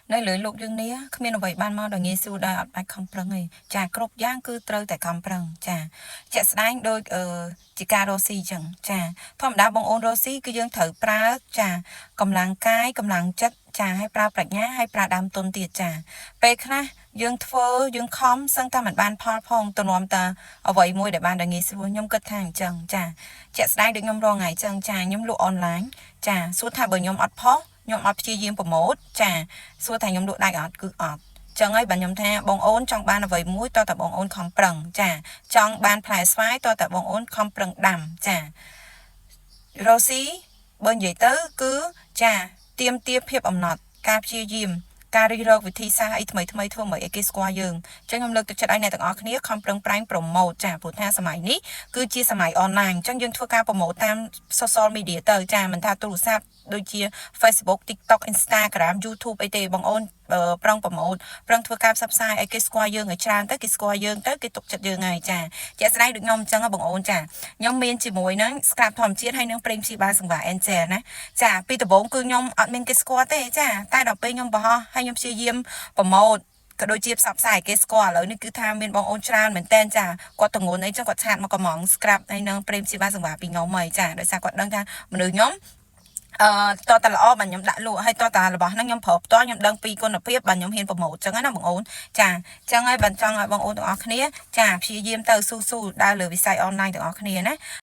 nơi lưỡi lục dương nia không biết là vậy ban mau đòi nghe su đòi ọt bạch không prăng ấy chả cướp giang cứ trâu tại không prăng chả sáng đôi chỉ ca rosi chẳng chả thom đá bông ôn rosi cứ dương thử pra chả cầm lăng cái cầm lăng chất chả hay pra bạch nhá hay pra đam tôn tiệt chả pe khna dương thơ dương khom sang ta mặt ban pha phong tôn om ta ở vậy môi để ban đòi nghe su nhom cất thang chẳng chả sáng được nhom ro ngày chẳng nhom lụa online chả suốt thà bởi nhom ọt phó nhom ọt chia riêng của mốt chả xua thành nhom độ đại ọt cứ ọt chẳng ấy bạn nhom tha bong ôn trong ban là vậy mũi to tập bong ôn không prăng chả trong ban phải xoái to tập bong ôn không prăng đầm chả Rosie bên vậy tớ cứ chả tiêm tiếp hiệp ẩm nọt ca chia riêngការរីរកវិធីសាស្ត្រអីថ្មីធ្វើមកអីគេស្គាល់យើងអញ្ចឹងខ្ញុំលើកទឹកចិត្តឲ្យអ្នកទាំងអស់គ្នាខំប្រឹងប្រែងប្រម៉ូទចាព្រោះថាសម័យនេះគឺជាសម័យអនឡាញអញ្ចឹងយើងធ្វើការប្រម៉ូទតាម social media ទៅចាមិនថាទូរស័ព្ទដូចជា Facebook TikTok Instagram YouTube អីទេបងអូនប្រឹងប្រម៉ូទប្រឹងធ្វើការផ្សព្វផ្សាយឲ្យគេស្គាល់យើងឲ្យច្រើនទៅគេស្គាល់យើងទៅគេទុកចិត្តយើងហើយចាជាក់ស្ដែងដូចខ្ញុំអញ្ចឹងបងអូនចាខ្ញុំមានជាមួយនឹង scrap ធម្មជាតិហើយនឹងប្រេងព្យាបាលសង្វារ Angel ណាចាពីដំបូងគឺខ្ញុំអត់មានគេស្គាល់ទេចាតែដល់ពេលខ្ញុំបោះហើយខ្ញុំព្យាយាមប្រម៉ូទក៏ដូចជាផ្សព្វផ្សាយគេស្គាល់ឥឡូវនេះគឺថាមានបងអូនច្រើនមែនតើចាគាត់តងន់អីចឹងគាត់ឆាតមកកំង scrap ហើយនឹងប្រេងព្យាបាលសង្វារពីខ្ញុំហើយចាដោយសារគាត់ដឹងថាមនុស្សខ្ញុំតតល្អបាទខ្ញុំដាក់លក់ហើយតតរបស់ហ្នឹងខ្ញុំប្រើផ្ទាល់ខ្ញុំដឹងពីគុណភាពបាទខ្ញុំហ៊ានប្រម៉ូទចឹងណាបងអូនចាអញ្ចឹងហើយបាទចង់ឲ្យបងអូនទាំងអស់គ្នាចាព្យាយាមទៅស៊ូដើរលើវិស័យអនឡាញទាំងអស់គ្នាណា